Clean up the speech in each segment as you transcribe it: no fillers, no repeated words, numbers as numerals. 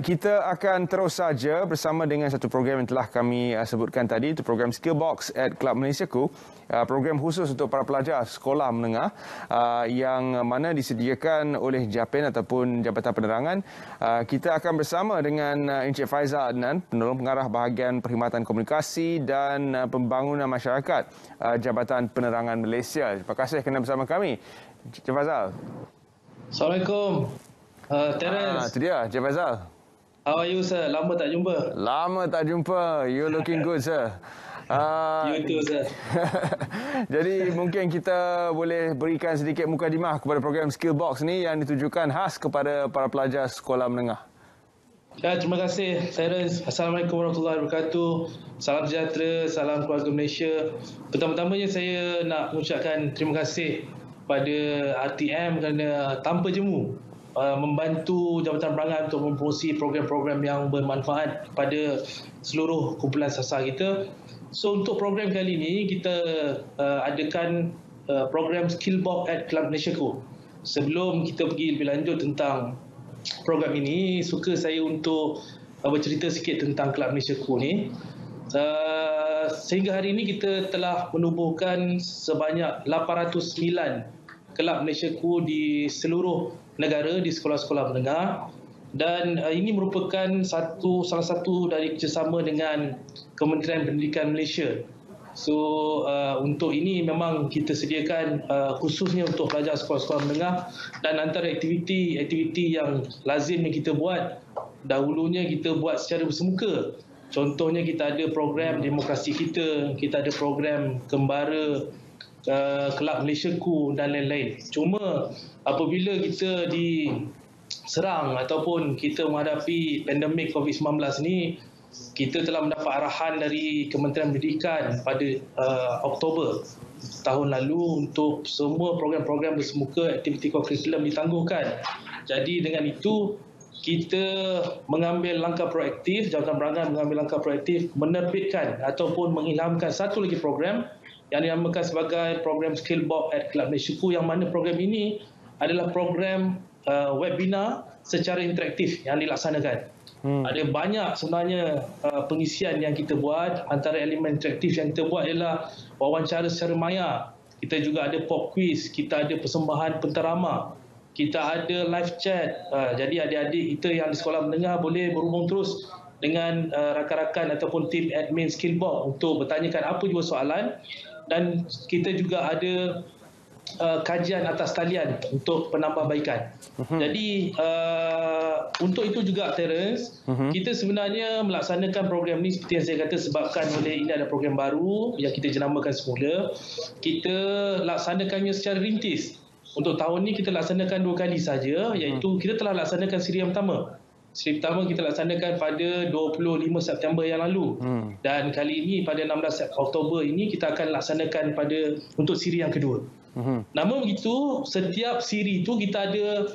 kita akan terus saja bersama dengan satu program yang telah kami sebutkan tadi, itu program Skillbox at Club Malaysiaku. Program khusus untuk para pelajar sekolah menengah yang mana disediakan oleh JAPEN ataupun Jabatan Penerangan. Kita akan bersama dengan Encik Faizal Adnan, penolong pengarah bahagian perkhidmatan komunikasi dan pembangunan masyarakat Jabatan Penerangan Malaysia. Terima kasih kerana bersama kami, Encik Faizal. Assalamualaikum. Terence. Itu dia, Encik Faizal. How are you, sir? Lama tak jumpa. Lama tak jumpa. You looking good, sir. You too, sir. Jadi mungkin kita boleh berikan sedikit mukadimah kepada program Skillbox ni yang ditujukan khas kepada para pelajar sekolah menengah. Ya, terima kasih, Terence. Assalamualaikum warahmatullahi wabarakatuh. Salam sejahtera, salam keluarga Malaysia. Pertama-tamanya saya nak mengucapkan terima kasih pada RTM kerana tanpa jemu membantu Jabatan Penerangan untuk mempromosi program-program yang bermanfaat kepada seluruh kumpulan sasar kita. So untuk program kali ini kita adakan program Skillbox at Club Malaysiaku. Sebelum kita pergi lebih lanjut tentang program ini, suka saya untuk bercerita sikit tentang Club Malaysiaku ni. Sehingga hari ini kita telah menubuhkan sebanyak 809 Kelab Malaysiaku di seluruh negara di sekolah-sekolah menengah, dan ini merupakan salah satu dari kerjasama dengan Kementerian Pendidikan Malaysia. So untuk ini memang kita sediakan khususnya untuk pelajar sekolah-sekolah menengah, dan antara aktiviti yang lazim yang kita buat dahulunya kita buat secara bersemuka. Contohnya kita ada program demokrasi kita ada program kembara Kelab Malaysiaku dan lain-lain. Cuma apabila kita diserang ataupun kita menghadapi pandemik COVID-19 ni, kita telah mendapat arahan dari Kementerian Pendidikan pada Oktober tahun lalu untuk semua program-program bersemuka aktiviti kurikulum ditangguhkan. Jadi dengan itu kita mengambil langkah proaktif, Jabatan Penerangan mengambil langkah proaktif menerbitkan ataupun mengilhamkan satu lagi program yang dinamakan sebagai program Skillbox at Club Malaysiaku, yang mana program ini adalah program webinar secara interaktif yang dilaksanakan. Ada banyak sebenarnya pengisian yang kita buat. Antara elemen interaktif yang kita buat ialah wawancara secara maya. Kita juga ada pop quiz, kita ada persembahan penterama, kita ada live chat. Jadi adik-adik kita yang di sekolah menengah boleh berhubung terus dengan rakan-rakan ataupun tim admin Skillbox untuk bertanyakan apa jua soalan. Dan kita juga ada kajian atas talian untuk penambahbaikan. Jadi untuk itu juga, Terence, kita sebenarnya melaksanakan program ni seperti yang saya kata sebabkan oleh ini ada program baru yang kita jenamakan semula. Kita laksanakannya secara rintis. Untuk tahun ni kita laksanakan 2 kali saja, iaitu kita telah laksanakan siri yang pertama. Siri pertama kita laksanakan pada 25 September yang lalu. Dan kali ini pada 16 Oktober ini kita akan laksanakan untuk siri yang kedua. Namun begitu, setiap siri itu kita ada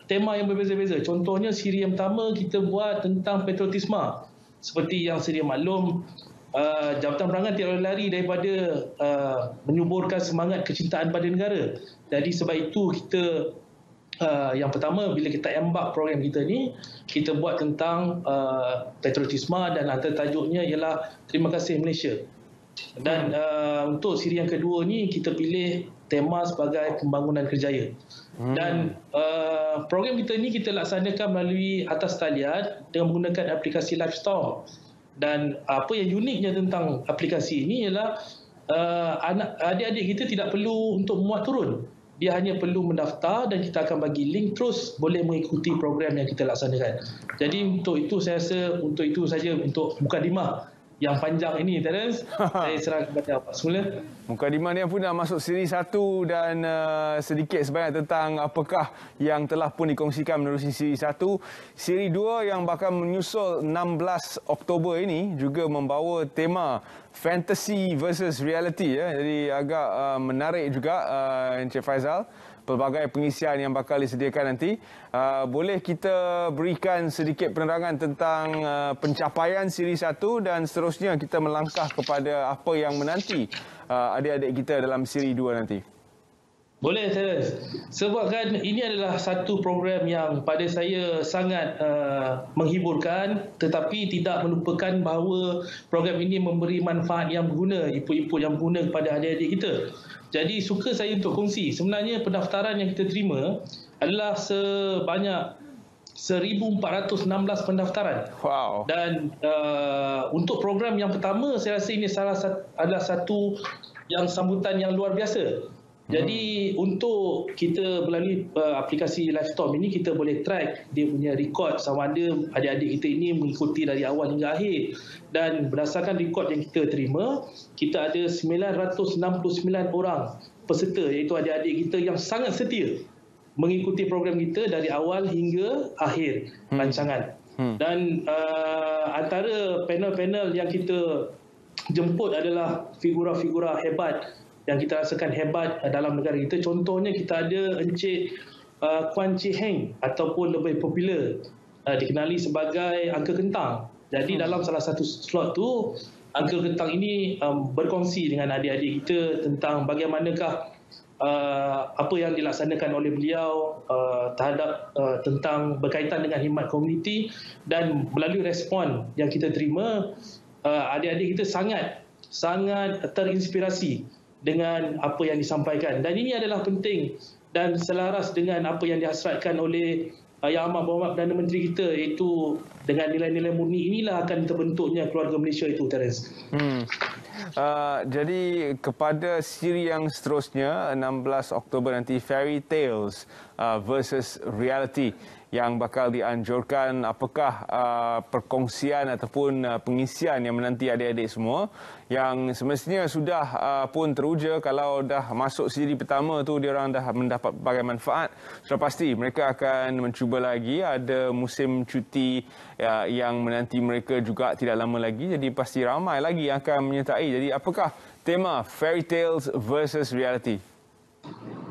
tema yang berbeza-beza. Contohnya siri yang pertama kita buat tentang patriotisme. Seperti yang sedia maklum, Jabatan Penerangan tidak boleh lari daripada menyuburkan semangat kecintaan pada negara. Jadi sebab itu kita yang pertama, bila kita embark program kita ni, kita buat tentang patriotisme, dan antara tajuknya ialah Terima Kasih Malaysia. Dan untuk siri yang kedua ni kita pilih tema sebagai pembangunan kerjaya. Dan program kita ni kita laksanakan melalui atas talian dengan menggunakan aplikasi Livestorm. Dan apa yang uniknya tentang aplikasi ini ialah adik-adik kita tidak perlu untuk memuat turun. Dia hanya perlu mendaftar dan kita akan bagi link, terus boleh mengikuti program yang kita laksanakan. Jadi untuk itu saya rasa itu saja untuk mukadimah yang panjang ini, Terence. Saya serah kepada Pak semula. Mukadimah ni pun dah masuk siri 1 dan sedikit sebanyak tentang apakah yang telah pun dikongsikan menerusi siri 1. Siri 2 yang bakal menyusul 16 Oktober ini juga membawa tema fantasy versus reality. Jadi agak menarik juga, Encik Faizal. Pelbagai pengisian yang bakal disediakan nanti. Boleh kita berikan sedikit penerangan tentang pencapaian siri 1 dan seterusnya kita melangkah kepada apa yang menanti adik-adik kita dalam siri 2 nanti? Boleh, Terence. Sebabkan ini adalah satu program yang pada saya sangat menghiburkan, tetapi tidak melupakan bahawa program ini memberi manfaat yang berguna, input-input yang berguna kepada adik-adik kita. Jadi suka saya untuk kongsi. Sebenarnya pendaftaran yang kita terima adalah sebanyak 1,416 pendaftaran. Wow. Dan untuk program yang pertama, saya rasa ini adalah satu yang sambutan yang luar biasa. Jadi untuk kita melalui aplikasi Livestorm ini, kita boleh track dia punya rekod sama ada adik-adik kita ini mengikuti dari awal hingga akhir. Dan berdasarkan rekod yang kita terima, kita ada 969 orang peserta, iaitu adik-adik kita yang sangat setia mengikuti program kita dari awal hingga akhir rancangan. Dan antara panel-panel yang kita jemput adalah figura-figura hebat yang kita rasakan hebat dalam negara kita. Contohnya kita ada Encik Kuan Chee Heng, ataupun lebih popular dikenali sebagai Uncle Kentang. Jadi dalam salah satu slot tu, Uncle Kentang ini berkongsi dengan adik-adik kita tentang bagaimanakah apa yang dilaksanakan oleh beliau terhadap tentang berkaitan dengan khidmat komuniti. Dan melalui respon yang kita terima, adik-adik kita sangat terinspirasi dengan apa yang disampaikan. Dan ini adalah penting dan selaras dengan apa yang dihasratkan oleh Yang Amat Berhormat Perdana Menteri kita, iaitu dengan nilai-nilai murni inilah akan terbentuknya keluarga Malaysia itu, Terence. Jadi kepada siri yang seterusnya, 16 Oktober nanti, Fairy Tales versus Reality yang bakal dianjurkan, apakah perkongsian ataupun pengisian yang menanti adik-adik semua yang semestinya sudah pun teruja. Kalau dah masuk siri pertama tu dia orang dah mendapat berbagai manfaat, sudah pasti mereka akan mencuba lagi. Ada musim cuti yang menanti mereka juga tidak lama lagi, jadi pasti ramai lagi yang akan menyertai. Jadi apakah tema Fairy Tales versus Reality?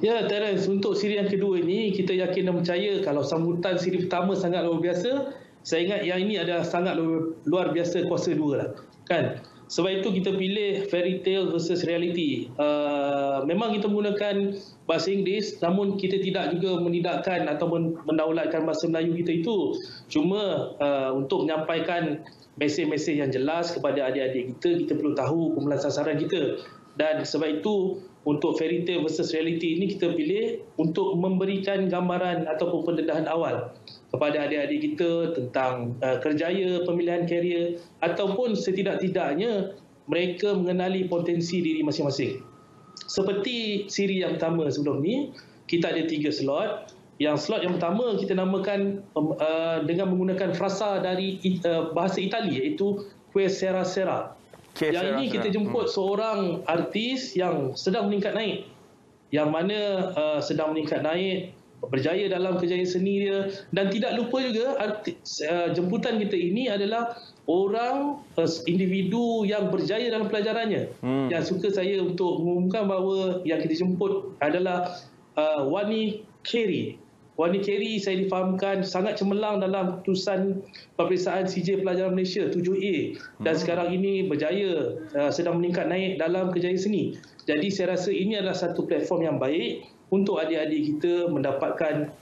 Ya, Terence, untuk siri yang kedua ini, kita yakin dan percaya kalau sambutan siri pertama sangat luar biasa, saya ingat yang ini adalah sangat luar biasa kuasa dua lah, kan? Sebab itu kita pilih Fairy Tale versus Reality. Memang kita menggunakan bahasa Inggeris, namun kita tidak juga menidakkan ataupun mendaulatkan bahasa Melayu kita itu. Cuma untuk menyampaikan mesej-mesej yang jelas kepada adik-adik kita, kita perlu tahu kumpulan sasaran kita. Dan sebab itu untuk Fairy Tale versus Reality ini kita pilih untuk memberikan gambaran ataupun pendedahan awal kepada adik-adik kita tentang kerjaya, pemilihan karier, ataupun setidak-tidaknya mereka mengenali potensi diri masing-masing. Seperti siri yang pertama sebelum ni, kita ada 3 slot. Yang slot yang pertama kita namakan dengan menggunakan frasa dari bahasa Itali, iaitu Que Sera Sera. Yang ini kita jemput seorang artis yang sedang meningkat naik, yang mana sedang meningkat naik, berjaya dalam kejayaan seni dia. Dan tidak lupa juga jemputan kita ini adalah orang individu yang berjaya dalam pelajarannya. Yang suka saya untuk mengumumkan bahawa yang kita jemput adalah Wani Khairy. Wani Khairy saya difahamkan sangat cemerlang dalam keputusan peperiksaan CJ Pelajaran Malaysia 7A, dan sekarang ini berjaya sedang meningkat naik dalam kejayaan seni. Jadi saya rasa ini adalah satu platform yang baik untuk adik-adik kita mendapatkan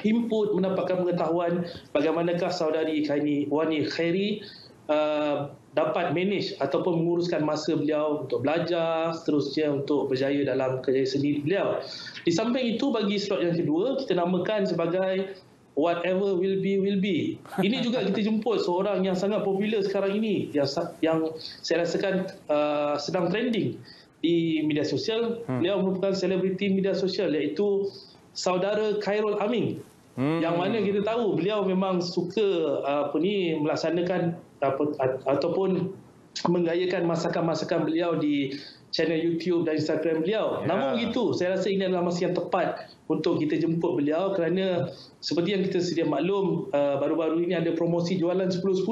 input, mendapatkan pengetahuan bagaimanakah saudari Wani Khairy dapat manage ataupun menguruskan masa beliau untuk belajar, seterusnya untuk berjaya dalam kerjaya seni beliau. Di samping itu, bagi slot yang kedua, kita namakan sebagai Whatever Will Be, Will Be. Ini juga kita jemput seorang yang sangat popular sekarang ini, yang saya rasakan sedang trending di media sosial. Beliau merupakan selebriti media sosial, iaitu saudara Khairul Amin. Yang mana kita tahu beliau memang suka melaksanakan ataupun menggayakan masakan-masakan beliau di channel YouTube dan Instagram beliau. Namun begitu, saya rasa ini adalah masa yang tepat untuk kita jemput beliau, kerana seperti yang kita sedia maklum, baru-baru ini ada promosi jualan 10-10,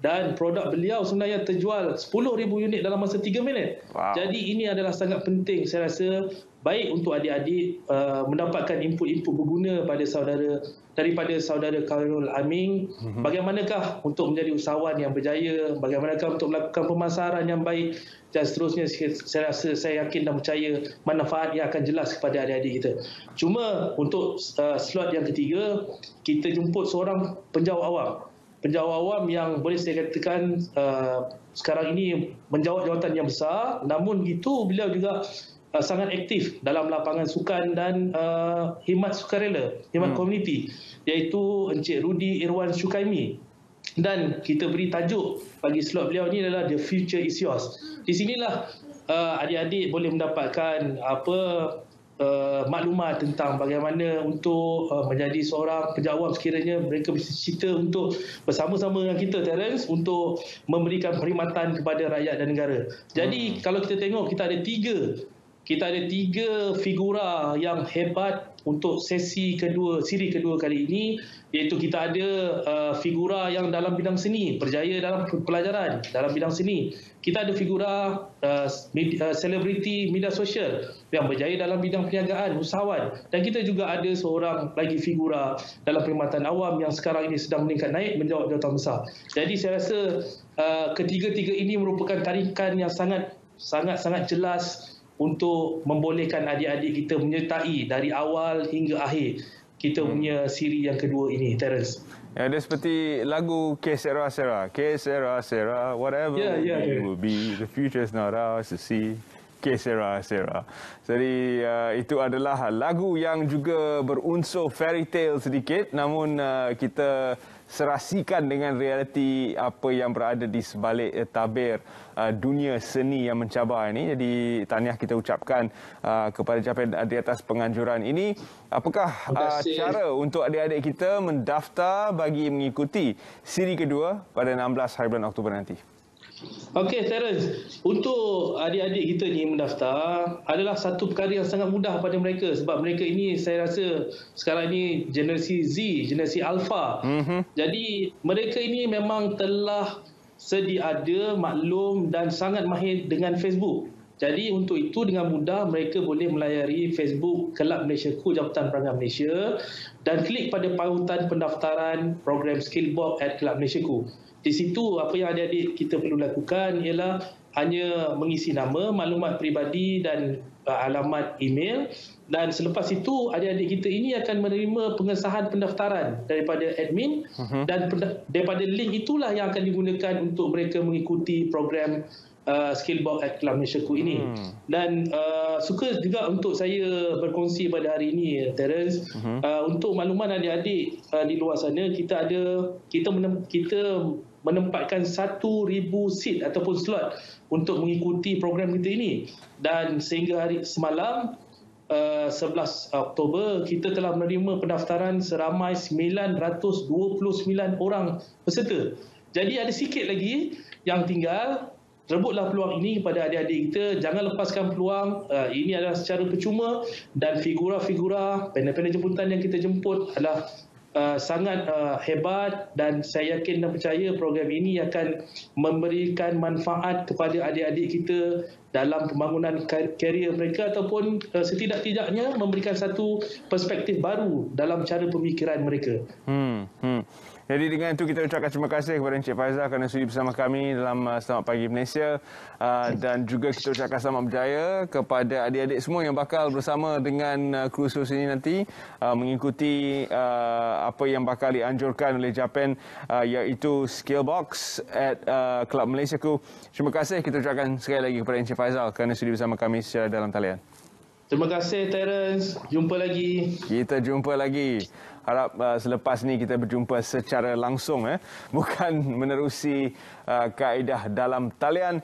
dan produk beliau sebenarnya terjual 10,000 unit dalam masa 3 minit. Jadi ini adalah sangat penting, saya rasa, baik untuk adik-adik mendapatkan input-input berguna daripada saudara Khairul Aming, bagaimanakah untuk menjadi usahawan yang berjaya, bagaimanakah untuk melakukan pemasaran yang baik, dan seterusnya. Saya yakin dan percaya manfaat yang akan jelas kepada adik-adik kita. Cuma untuk slot yang ketiga, kita jemput seorang penjawab awam. Penjawab awam yang boleh saya katakan sekarang ini menjawab jawatan yang besar, namun begitu beliau juga sangat aktif dalam lapangan sukan dan khidmat sukarela, khidmat komuniti, iaitu Encik Rudy Irwan Syukaimi. Dan kita beri tajuk bagi slot beliau ni adalah The Future Is Yours. Di sinilah adik-adik boleh mendapatkan maklumat tentang bagaimana untuk menjadi seorang penjawab sekiranya mereka bercita untuk bersama-sama dengan kita, Terence, untuk memberikan perkhidmatan kepada rakyat dan negara. Jadi kalau kita tengok, kita ada tiga figura yang hebat untuk siri kedua kali ini, iaitu kita ada figura yang dalam bidang seni, berjaya dalam pelajaran dalam bidang seni. Kita ada figura selebriti media sosial yang berjaya dalam bidang perniagaan, usahawan. Dan kita juga ada seorang lagi figura dalam perkhidmatan awam yang sekarang ini sedang meningkat naik menjawab jawatan besar. Jadi saya rasa ketiga-tiga ini merupakan tarikan yang sangat jelas untuk membolehkan adik-adik kita menyertai dari awal hingga akhir kita punya siri yang kedua ini, Terence. Ya, dia seperti lagu Que Sera Sera, whatever it will be, the future is not ours to see. Que Sera Sera. Jadi itu adalah lagu yang juga berunsur fairy tale sedikit, namun kita serasikan dengan realiti apa yang berada di sebalik tabir dunia seni yang mencabar ini. Jadi tahniah kita ucapkan kepada Japin di atas penganjuran ini. Apakah cara untuk adik-adik kita mendaftar bagi mengikuti siri kedua pada 16 hari bulan Oktober nanti? Okey, Terence, untuk adik-adik kita ni mendaftar adalah satu perkara yang sangat mudah pada mereka, sebab mereka ini saya rasa sekarang ini generasi Z, generasi Alpha. Jadi mereka ini memang telah sedia ada, maklum dan sangat mahir dengan Facebook. Jadi untuk itu dengan mudah mereka boleh melayari Facebook Kelab Malaysiaku, Jabatan Perangai Malaysia, dan klik pada pautan pendaftaran program Skillbox at Kelab Malaysiaku. Di situ apa yang adik-adik kita perlu lakukan ialah hanya mengisi nama, maklumat peribadi dan alamat email, dan selepas itu adik-adik kita ini akan menerima pengesahan pendaftaran daripada admin, dan daripada link itulah yang akan digunakan untuk mereka mengikuti program Skillbox at Kelab Malaysiaku ini. Dan suka juga untuk saya berkongsi pada hari ini, Terence, untuk makluman adik-adik di luar sana, kita menempatkan 1,000 seat ataupun slot untuk mengikuti program kita ini. Dan sehingga hari semalam 11 Oktober kita telah menerima pendaftaran seramai 929 orang peserta. Jadi ada sikit lagi yang tinggal. Rebutlah peluang ini kepada adik-adik kita. Jangan lepaskan peluang. Ini adalah secara percuma, dan figura-figura panel-panel jemputan yang kita jemput adalah sangat hebat, dan saya yakin dan percaya program ini akan memberikan manfaat kepada adik-adik kita dalam pembangunan karier mereka, ataupun setidak-tidaknya memberikan satu perspektif baru dalam cara pemikiran mereka. Jadi dengan itu kita ucapkan terima kasih kepada Encik Faizal kerana sudi bersama kami dalam Selamat Pagi Malaysia, dan juga kita ucapkan selamat berjaya kepada adik-adik semua yang bakal bersama dengan kursus ini nanti mengikuti apa yang bakal dianjurkan oleh Japan, iaitu Skillbox at Kelab Malaysiaku. Terima kasih kita ucapkan sekali lagi kepada Encik Faizal kerana sudi bersama kami secara dalam talian. Terima kasih, Terence. Jumpa lagi. Kita jumpa lagi. Harap selepas ni kita berjumpa secara langsung, bukan menerusi kaedah dalam talian.